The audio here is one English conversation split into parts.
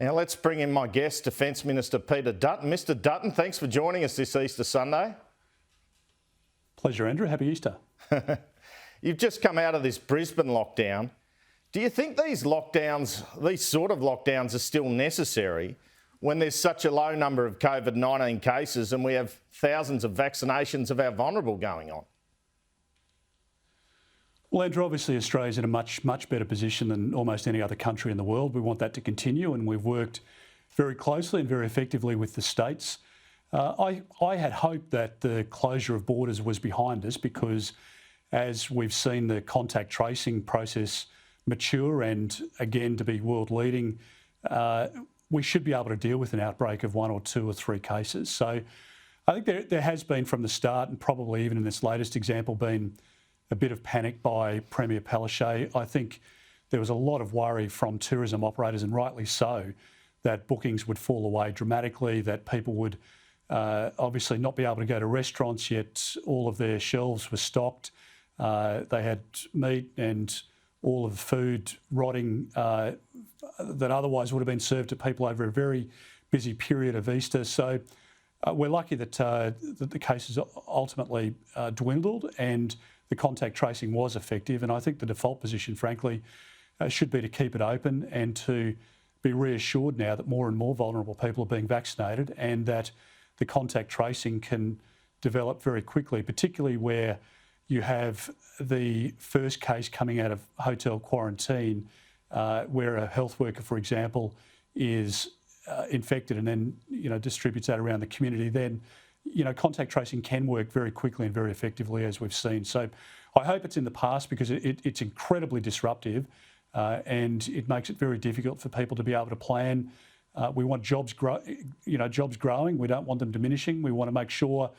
Now let's bring in my guest, Defence Minister Peter Dutton. Mr Dutton, thanks for joining us this Easter Sunday. Pleasure, Andrew. Happy Easter. You've just come out of this Brisbane lockdown. Do you think these sort of lockdowns are still necessary when there's such a low number of COVID-19 cases and we have thousands of vaccinations of our vulnerable going on? Well, Andrew, obviously Australia's in a much better position than almost any other country in the world. We want that to continue, and we've worked very closely and very effectively with the states. I had hoped that the closure of borders was behind us because as we've seen the contact tracing process mature and, again, to be world leading, we should be able to deal with an outbreak of 1 or 2 or 3 cases. So I think there has been from the start, and probably even in this latest example, been a bit of panic by Premier Palaszczuk. I think there was a lot of worry from tourism operators, and rightly so, that bookings would fall away dramatically, that people would obviously not be able to go to restaurants, yet all of their shelves were stocked. They had meat and all of the food rotting that otherwise would have been served to people over a very busy period of Easter. So we're lucky that the cases ultimately dwindled and the contact tracing was effective. And I think the default position, frankly, should be to keep it open and to be reassured now that more and more vulnerable people are being vaccinated and that the contact tracing can develop very quickly, particularly where you have the first case coming out of hotel quarantine, where a health worker, for example, is infected and then distributes that around the community. Then contact tracing can work very quickly and very effectively, as we've seen. So I hope it's in the past because it's incredibly disruptive and it makes it very difficult for people to be able to plan. We want jobs growing. We don't want them diminishing. We want to make sure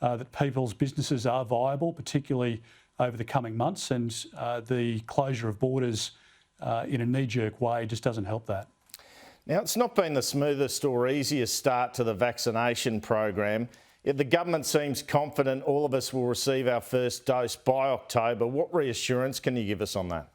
that people's businesses are viable, particularly over the coming months, and the closure of borders in a knee-jerk way just doesn't help that. Now, it's not been the smoothest or easiest start to the vaccination program. Yet the government seems confident all of us will receive our first dose by October. What reassurance can you give us on that?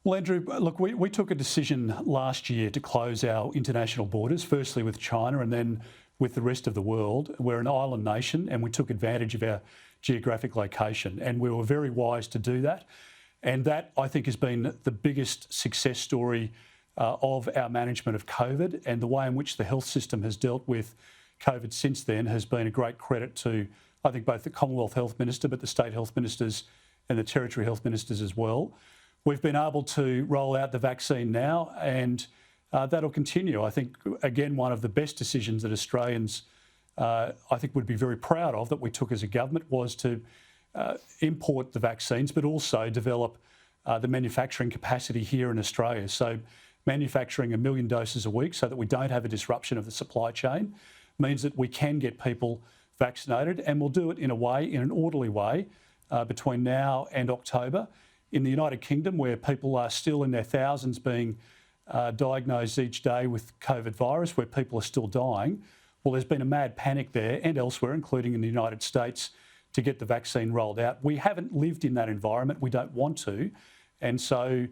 Well, Andrew, look, we took a decision last year to close our international borders, firstly with China and then with the rest of the world. We're an island nation and we took advantage of our geographic location, and we were very wise to do that. And that, I think, has been the biggest success story of our management of COVID, and the way in which the health system has dealt with COVID since then has been a great credit to, I think, both the Commonwealth Health Minister, but the state health ministers and the territory health ministers as well. We've been able to roll out the vaccine now, and that'll continue. I think, again, one of the best decisions that Australians, I think, would be very proud of that we took as a government was to import the vaccines, but also develop the manufacturing capacity here in Australia. So manufacturing 1 million doses a week so that we don't have a disruption of the supply chain means that we can get people vaccinated, and we'll do it in an orderly way between now and October. In the United Kingdom, where people are still in their thousands being diagnosed each day with COVID virus, where people are still dying, well, there's been a mad panic there and elsewhere, including in the United States, to get the vaccine rolled out. We haven't lived in that environment. We don't want to. And so,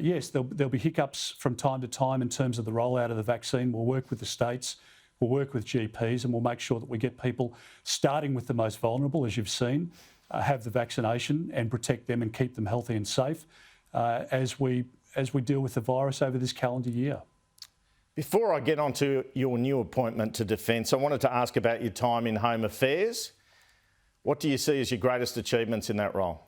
yes, there'll be hiccups from time to time in terms of the rollout of the vaccine. We'll work with the states, we'll work with GPs, and we'll make sure that we get people, starting with the most vulnerable, as you've seen, have the vaccination and protect them and keep them healthy and safe as we deal with the virus over this calendar year. Before I get on to your new appointment to Defence, I wanted to ask about your time in Home Affairs. What do you see as your greatest achievements in that role?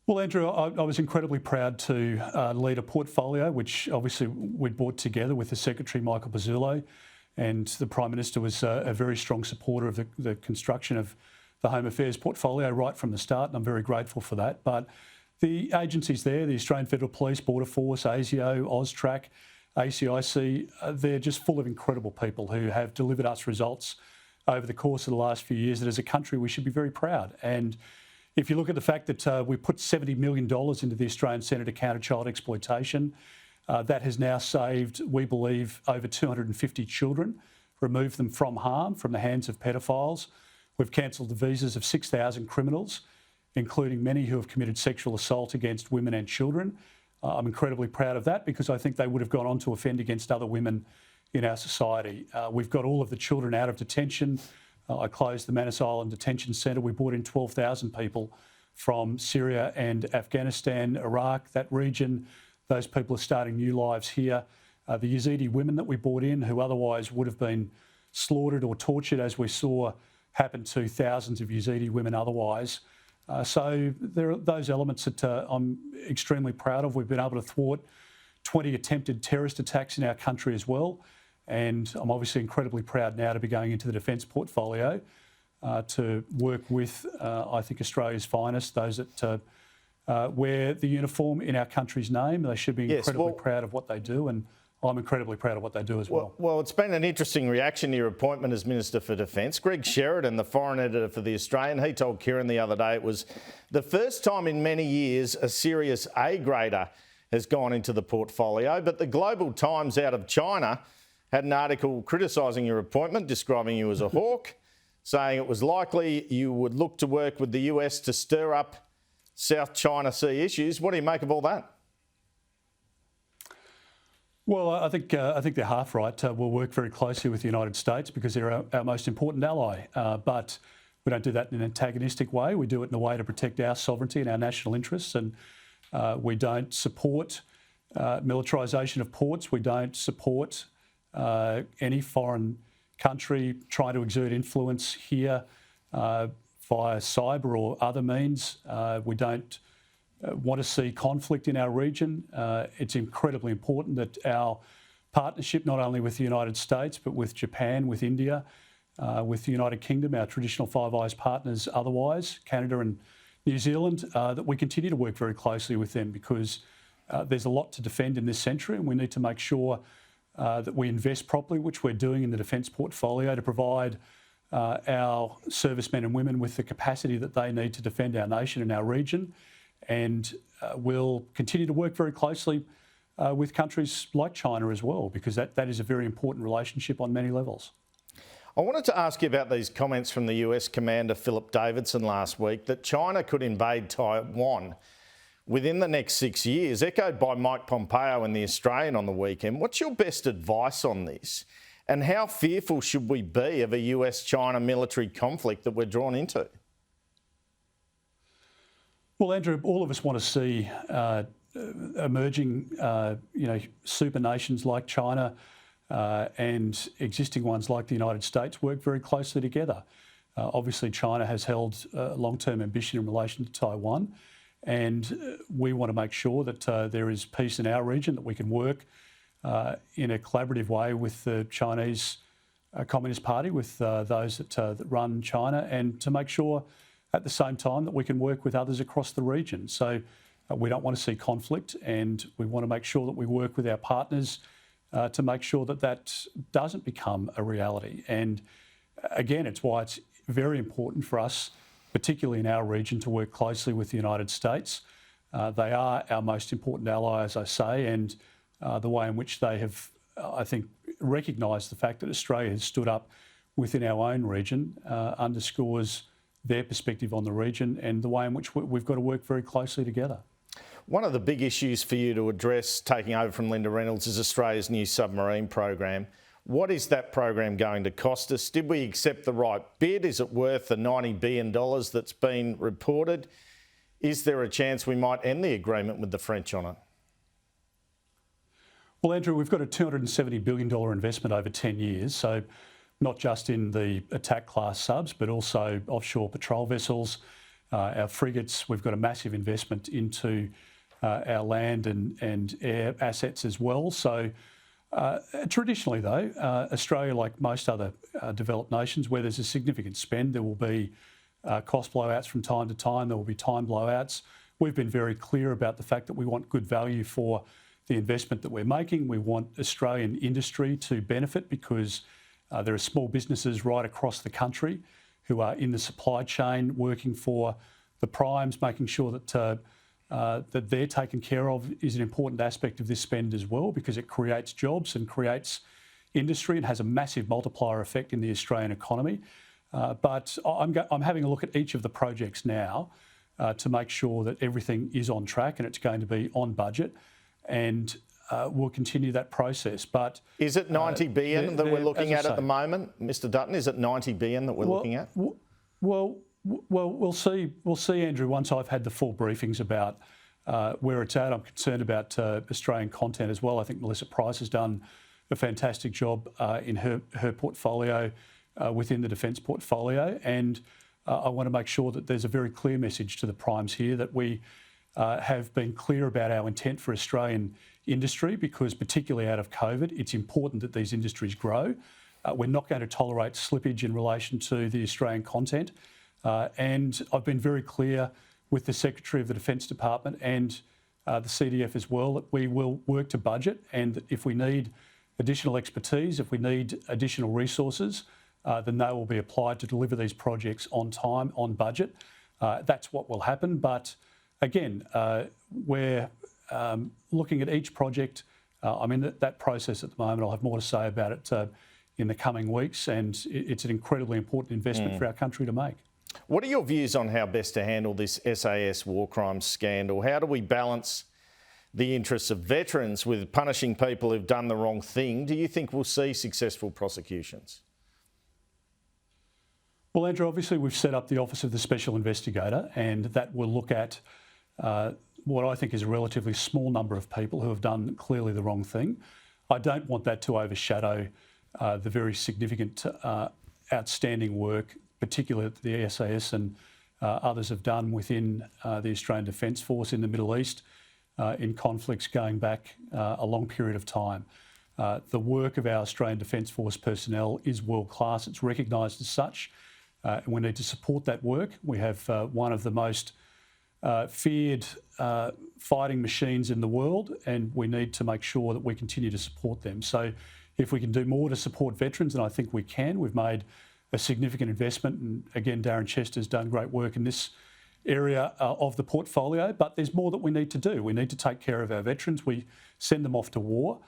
Well, Andrew, I was incredibly proud to lead a portfolio, which obviously we'd brought together with the Secretary, Michael Pezzullo, and the Prime Minister was a very strong supporter of the construction of the Home Affairs portfolio right from the start, and I'm very grateful for that. But the agencies there, the Australian Federal Police, Border Force, ASIO, AUSTRAC, ACIC, they're just full of incredible people who have delivered us results over the course of the last few years that as a country we should be very proud. And if you look at the fact that we put $70 million into the Australian Centre to Counter Child Exploitation, that has now saved, we believe, over 250 children, removed them from harm, from the hands of pedophiles. We've cancelled the visas of 6,000 criminals, including many who have committed sexual assault against women and children. I'm incredibly proud of that because I think they would have gone on to offend against other women in our society. We've got all of the children out of detention. I closed the Manus Island Detention Centre. We brought in 12,000 people from Syria and Afghanistan, Iraq, that region. Those people are starting new lives here. The Yazidi women that we brought in, who otherwise would have been slaughtered or tortured, as we saw happen to thousands of Yazidi women otherwise. So there are those elements that I'm extremely proud of. We've been able to thwart 20 attempted terrorist attacks in our country as well. And I'm obviously incredibly proud now to be going into the defence portfolio to work with, I think, Australia's finest, those that wear the uniform in our country's name. They should be incredibly proud of what they do, and I'm incredibly proud of what they do as well. Well, it's been an interesting reaction to your appointment as Minister for Defence. Greg Sheridan, the foreign editor for The Australian, he told Kieran the other day it was the first time in many years a serious A-grader has gone into the portfolio. But the Global Times out of China had an article criticising your appointment, describing you as a hawk, saying it was likely you would look to work with the US to stir up South China Sea issues. What do you make of all that? Well, I think they're half right. We'll work very closely with the United States because they're our most important ally. But we don't do that in an antagonistic way. We do it in a way to protect our sovereignty and our national interests. And we don't support militarisation of ports. We don't support any foreign country trying to exert influence here via cyber or other means. We don't want to see conflict in our region. It's incredibly important that our partnership, not only with the United States, but with Japan, with India, with the United Kingdom, our traditional Five Eyes partners otherwise, Canada and New Zealand, that we continue to work very closely with them because there's a lot to defend in this century, and we need to make sure that we invest properly, which we're doing in the defence portfolio, to provide our servicemen and women with the capacity that they need to defend our nation and our region. And we'll continue to work very closely with countries like China as well, because that is a very important relationship on many levels. I wanted to ask you about these comments from the US Commander Philip Davidson last week that China could invade Taiwan within the next 6 years, echoed by Mike Pompeo in The Australian on the weekend. What's your best advice on this? And how fearful should we be of a US-China military conflict that we're drawn into? Well, Andrew, all of us want to see emerging, super nations like China and existing ones like the United States work very closely together. Obviously, China has held long-term ambition in relation to Taiwan, and we want to make sure that there is peace in our region, that we can work in a collaborative way with the Chinese Communist Party, with those that run China, and to make sure at the same time that we can work with others across the region. So we don't want to see conflict, and we want to make sure that we work with our partners to make sure that that doesn't become a reality. And again, it's why it's very important for us, particularly in our region, to work closely with the United States. They are our most important ally, as I say, and the way in which they have, I think, recognised the fact that Australia has stood up within our own region underscores their perspective on the region and the way in which we've got to work very closely together. One of the big issues for you to address, taking over from Linda Reynolds, is Australia's new submarine program. What is that program going to cost us? Did we accept the right bid? Is it worth the $90 billion that's been reported? Is there a chance we might end the agreement with the French on it? Well, Andrew, we've got a $270 billion investment over 10 years, so not just in the attack class subs, but also offshore patrol vessels, our frigates. We've got a massive investment into our land and air assets as well. So traditionally, though, Australia, like most other developed nations, where there's a significant spend, there will be cost blowouts from time to time. There will be time blowouts. We've been very clear about the fact that we want good value for the investment that we're making. We want Australian industry to benefit because there are small businesses right across the country who are in the supply chain working for the primes, making sure that that they're taken care of is an important aspect of this spend as well, because it creates jobs and creates industry and has a massive multiplier effect in the Australian economy. But I'm having a look at each of the projects now to make sure that everything is on track and it's going to be on budget. and we'll continue that process. But is it 90 billion that we're looking at the moment, Mr. Dutton? Is it 90 billion that we're looking at? Well, we'll see. We'll see, Andrew. Once I've had the full briefings about where it's at, I'm concerned about Australian content as well. I think Melissa Price has done a fantastic job in her portfolio within the defence portfolio, and I want to make sure that there's a very clear message to the primes here that we have been clear about our intent for Australian industry, because particularly out of COVID, it's important that these industries grow. We're not going to tolerate slippage in relation to the Australian content. And I've been very clear with the Secretary of the Defence Department and the CDF as well that we will work to budget, and that if we need additional expertise, if we need additional resources, then they will be applied to deliver these projects on time, on budget. That's what will happen. But again, we're looking at each project. I'm in that process at the moment. I'll have more to say about it in the coming weeks, and it's an incredibly important investment for our country to make. What are your views on how best to handle this SAS war crimes scandal? How do we balance the interests of veterans with punishing people who've done the wrong thing? Do you think we'll see successful prosecutions? Well, Andrew, obviously we've set up the Office of the Special Investigator, and that will look at what I think is a relatively small number of people who have done clearly the wrong thing. I don't want that to overshadow the very significant, outstanding work, particularly that the SAS and others have done within the Australian Defence Force in the Middle East in conflicts going back a long period of time. The work of our Australian Defence Force personnel is world class. It's recognised as such. And we need to support that work. We have one of the most feared fighting machines in the world, and we need to make sure that we continue to support them. So if we can do more to support veterans, and I think we can, we've made a significant investment. And again, Darren Chester's done great work in this area of the portfolio, but there's more that we need to do. We need to take care of our veterans. We send them off to war.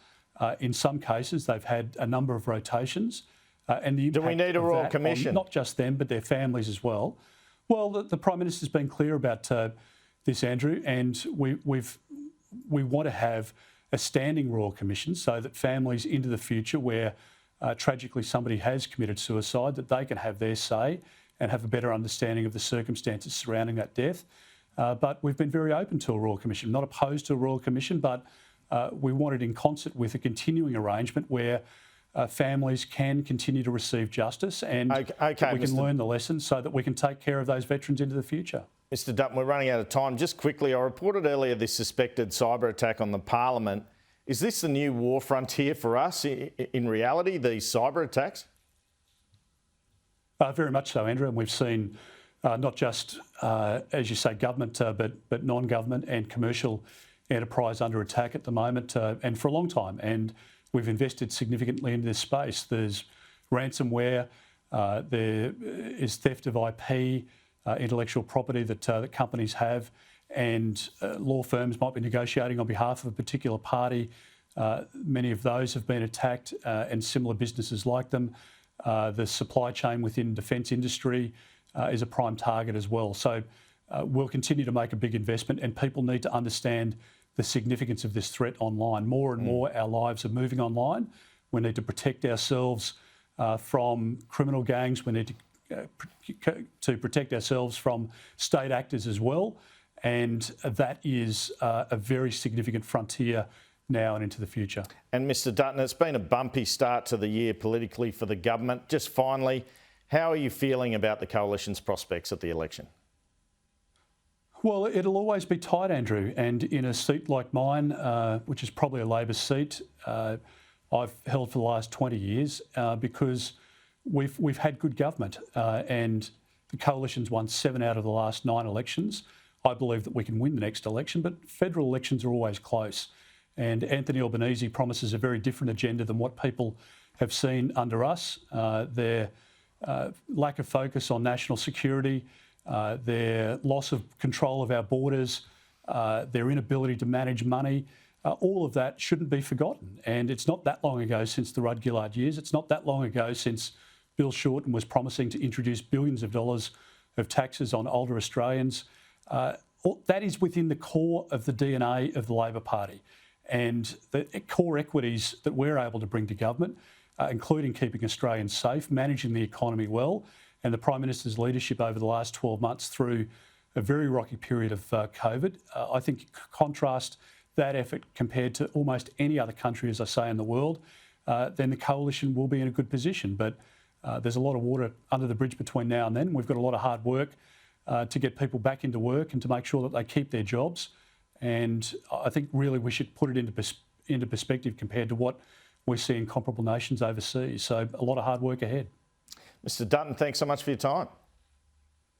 In some cases, they've had a number of rotations. And the impact do we need a Royal Commission? Not just them, but their families as well. Well, the Prime Minister's been clear about this, Andrew, and we want to have a standing Royal Commission so that families into the future where tragically somebody has committed suicide, that they can have their say and have a better understanding of the circumstances surrounding that death. But we've been very open to a Royal Commission, not opposed to a Royal Commission, but we want it in concert with a continuing arrangement where families can continue to receive justice, and we can learn the lessons so that we can take care of those veterans into the future. Mr. Dutton, we're running out of time. Just quickly, I reported earlier this suspected cyber attack on the Parliament. Is this the new war frontier for us in reality, these cyber attacks? Very much so, Andrew, and we've seen not just, as you say, government, but non-government and commercial enterprise under attack at the moment, and for a long time. And we've invested significantly into this space. There's ransomware, there is theft of IP, intellectual property that companies have, and law firms might be negotiating on behalf of a particular party. Many of those have been attacked, and similar businesses like them. The supply chain within defence industry is a prime target as well. So we'll continue to make a big investment, and people need to understand the significance of this threat online. More and more our lives are moving online. We need to protect ourselves from criminal gangs. We need to protect ourselves from state actors as well. And that is a very significant frontier now and into the future. And Mr. Dutton, it's been a bumpy start to the year politically for the government. Just finally, how are you feeling about the coalition's prospects at the election? Well, it'll always be tight, Andrew, and in a seat like mine, which is probably a Labor seat, I've held for the last 20 years because we've had good government, and the coalition's won 7 out of the last 9 elections. I believe that we can win the next election, but federal elections are always close, and Anthony Albanese promises a very different agenda than what people have seen under us. Their lack of focus on national security, their loss of control of our borders, their inability to manage money, all of that shouldn't be forgotten. And it's not that long ago since the Rudd-Gillard years. It's not that long ago since Bill Shorten was promising to introduce billions of dollars of taxes on older Australians. That is within the core of the DNA of the Labor Party. And the core equities that we're able to bring to government, including keeping Australians safe, managing the economy well, and the Prime Minister's leadership over the last 12 months through a very rocky period of COVID, I think contrast that effort compared to almost any other country, as I say, in the world, then the coalition will be in a good position. But there's a lot of water under the bridge between now and then. We've got a lot of hard work to get people back into work and to make sure that they keep their jobs. And I think really we should put it into perspective compared to what we see in comparable nations overseas. So a lot of hard work ahead. Mr. Dutton, thanks so much for your time.